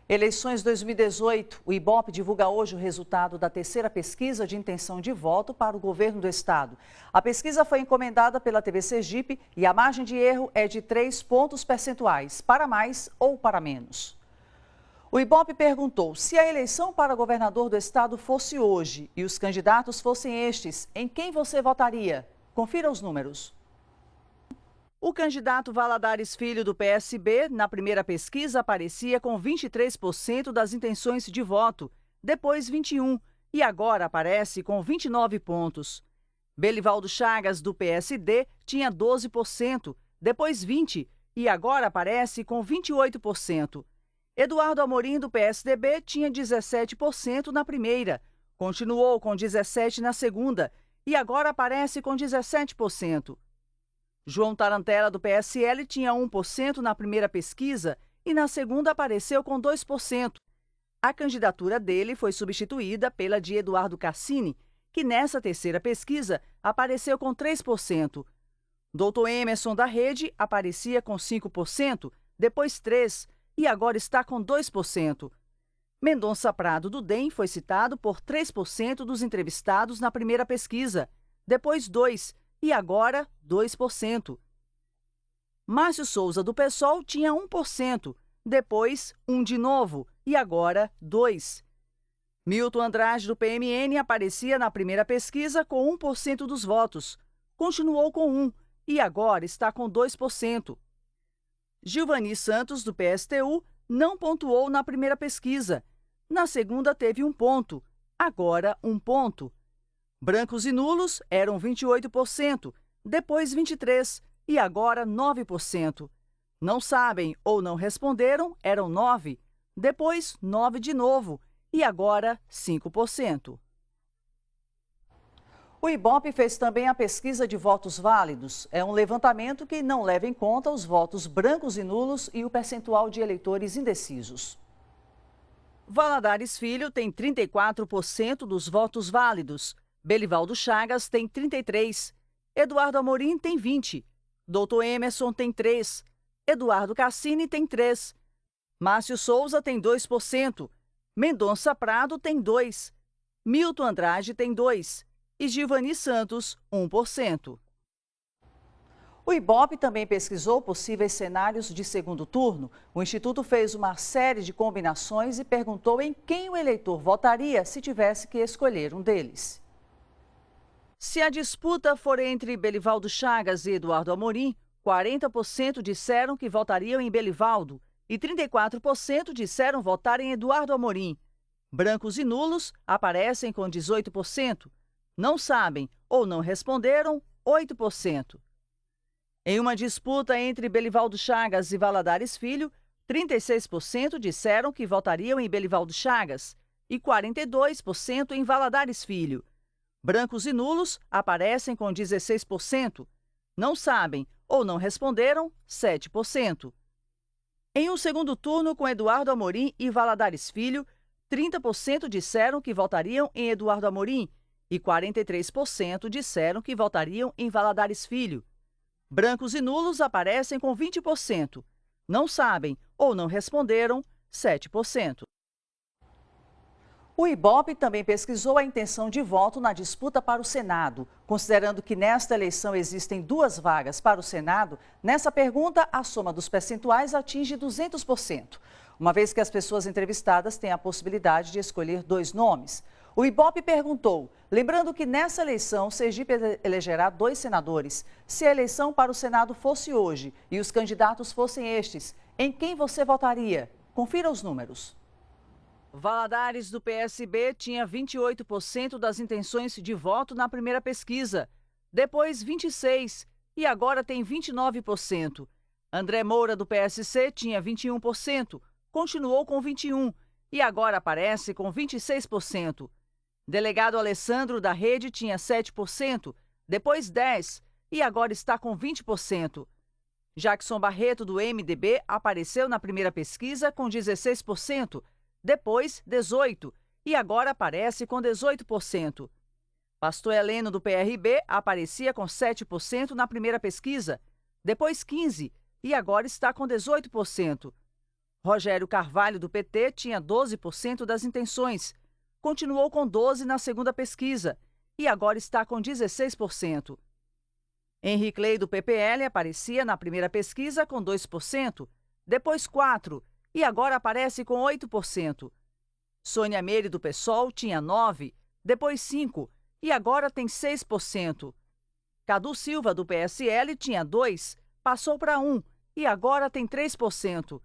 Eleições 2018. O Ibope divulga hoje o resultado da terceira pesquisa de intenção de voto para o governo do estado. A pesquisa foi encomendada pela TV Sergipe e a margem de erro é de 3 pontos percentuais, para mais ou para menos. O Ibope perguntou: se a eleição para governador do estado fosse hoje e os candidatos fossem estes, em quem você votaria? Confira os números. O candidato Valadares Filho, do PSB, na primeira pesquisa aparecia com 23% das intenções de voto, depois 21% e agora aparece com 29 pontos. Belivaldo Chagas, do PSD, tinha 12%, depois 20% e agora aparece com 28%. Eduardo Amorim, do PSDB, tinha 17% na primeira, continuou com 17% na segunda e agora aparece com 17%. João Tarantella, do PSL, tinha 1% na primeira pesquisa e na segunda apareceu com 2%. A candidatura dele foi substituída pela de Eduardo Cassini, que nessa terceira pesquisa apareceu com 3%. Doutor Emerson, da Rede, aparecia com 5%, depois 3% e agora está com 2%. Mendonça Prado, do DEM, foi citado por 3% dos entrevistados na primeira pesquisa, depois 2% e agora 2%. Márcio Souza, do PSOL, tinha 1%, depois 1% de novo e agora 2%. Milton Andrade, do PMN, aparecia na primeira pesquisa com 1% dos votos, continuou com 1% e agora está com 2%. Gilvani Santos, do PSTU, não pontuou na primeira pesquisa. Na segunda teve 1 ponto, agora 1 ponto. Brancos e nulos eram 28%, depois 23% e agora 9%. Não sabem ou não responderam eram 9%, depois 9% de novo e agora 5%. O Ibope fez também a pesquisa de votos válidos. É um levantamento que não leva em conta os votos brancos e nulos e o percentual de eleitores indecisos. Valadares Filho tem 34% dos votos válidos. Belivaldo Chagas tem 33%, Eduardo Amorim tem 20%, Doutor Emerson tem 3%, Eduardo Cassini tem 3%, Márcio Souza tem 2%, Mendonça Prado tem 2%, Milton Andrade tem 2% e Gilvani Santos 1%. O Ibope também pesquisou possíveis cenários de segundo turno. O Instituto fez uma série de combinações e perguntou em quem o eleitor votaria se tivesse que escolher um deles. Se a disputa for entre Belivaldo Chagas e Eduardo Amorim, 40% disseram que votariam em Belivaldo e 34% disseram votar em Eduardo Amorim. Brancos e nulos aparecem com 18%. Não sabem ou não responderam, 8%. Em uma disputa entre Belivaldo Chagas e Valadares Filho, 36% disseram que votariam em Belivaldo Chagas e 42% em Valadares Filho. Brancos e nulos aparecem com 16%. Não sabem ou não responderam, 7%. Em um segundo turno com Eduardo Amorim e Valadares Filho, 30% disseram que votariam em Eduardo Amorim e 43% disseram que votariam em Valadares Filho. Brancos e nulos aparecem com 20%. Não sabem ou não responderam, 7%. O Ibope também pesquisou a intenção de voto na disputa para o Senado. Considerando que nesta eleição existem 2 vagas para o Senado, nessa pergunta a soma dos percentuais atinge 200%, uma vez que as pessoas entrevistadas têm a possibilidade de escolher 2 nomes. O Ibope perguntou, lembrando que nessa eleição Sergipe elegerá 2 senadores. Se a eleição para o Senado fosse hoje e os candidatos fossem estes, em quem você votaria? Confira os números. Valadares, do PSB, tinha 28% das intenções de voto na primeira pesquisa, depois 26% e agora tem 29%. André Moura, do PSC, tinha 21%, continuou com 21% e agora aparece com 26%. Delegado Alessandro, da Rede, tinha 7%, depois 10% e agora está com 20%. Jackson Barreto, do MDB, apareceu na primeira pesquisa com 16%, depois 18% e agora aparece com 18%. Pastor Heleno, do PRB, aparecia com 7% na primeira pesquisa, depois 15% e agora está com 18%. Rogério Carvalho, do PT, tinha 12% das intenções. Continuou com 12% na segunda pesquisa e agora está com 16%. Henrique Ley, do PPL, aparecia na primeira pesquisa com 2%, depois 4% e agora aparece com 8%. Sônia Meire, do PSOL, tinha 9%, depois 5% e agora tem 6%. Cadu Silva, do PSL, tinha 2%, passou para 1% e agora tem 3%.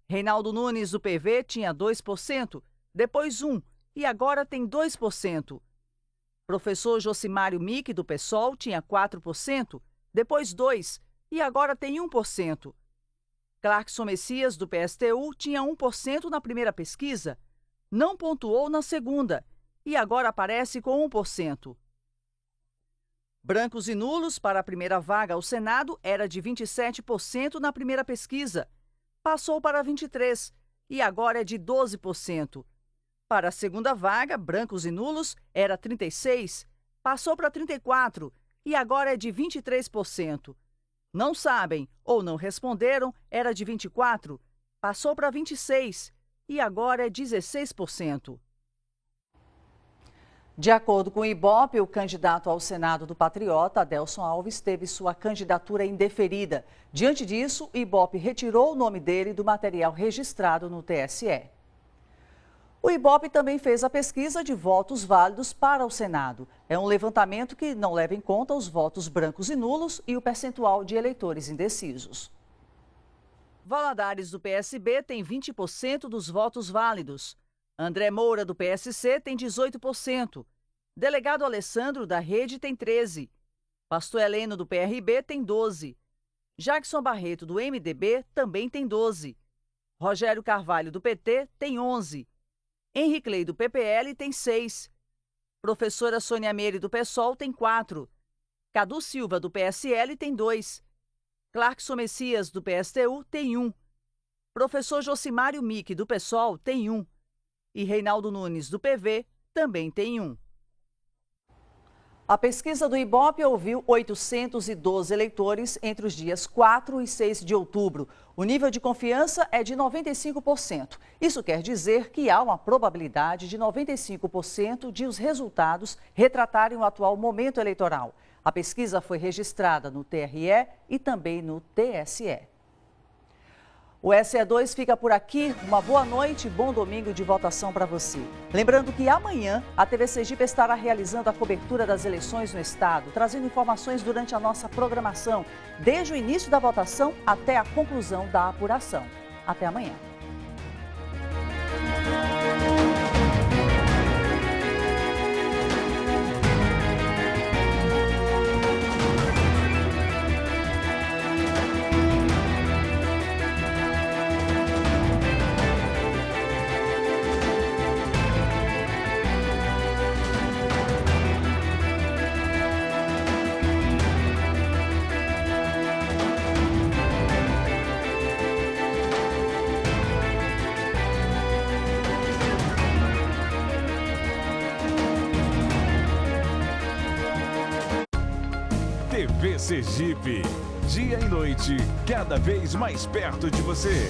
Reinaldo Nunes, do PV, tinha 2%, depois 1% e agora tem 2%. Professor Josimário Mick, do PSOL, tinha 4%, depois 2% e agora tem 1%. Clarkson Messias, do PSTU, tinha 1% na primeira pesquisa, não pontuou na segunda e agora aparece com 1%. Brancos e nulos para a primeira vaga ao Senado era de 27% na primeira pesquisa, passou para 23% e agora é de 12%. Para a segunda vaga, brancos e nulos era 36%, passou para 34% e agora é de 23%. Não sabem ou não responderam era de 24%, passou para 26% e agora é 16%. De acordo com o Ibope, o candidato ao Senado do Patriota, Adelson Alves, teve sua candidatura indeferida. Diante disso, o Ibope retirou o nome dele do material registrado no TSE. O Ibope também fez a pesquisa de votos válidos para o Senado. É um levantamento que não leva em conta os votos brancos e nulos e o percentual de eleitores indecisos. Valadares, do PSB, tem 20% dos votos válidos. André Moura, do PSC, tem 18%. Delegado Alessandro, da Rede, tem 13%. Pastor Heleno, do PRB, tem 12%. Jackson Barreto, do MDB, também tem 12%. Rogério Carvalho, do PT, tem 11%. Henrique Ley, do PPL, tem 6%. Professora Sônia Meire, do PSOL, tem 4%. Cadu Silva, do PSL, tem 2%. Clarkson Messias, do PSTU, tem 1%. Professor Josimário Mick, do PSOL, tem 1%. E Reinaldo Nunes, do PV, também tem 1%. A pesquisa do Ibope ouviu 812 eleitores entre os dias 4 e 6 de outubro. O nível de confiança é de 95%. Isso quer dizer que há uma probabilidade de 95% de os resultados retratarem o atual momento eleitoral. A pesquisa foi registrada no TRE e também no TSE. O SE2 fica por aqui. Uma boa noite e bom domingo de votação para você. Lembrando que amanhã a TV Sergipe estará realizando a cobertura das eleições no estado, trazendo informações durante a nossa programação, desde o início da votação até a conclusão da apuração. Até amanhã. TV Sergipe, dia e noite, cada vez mais perto de você.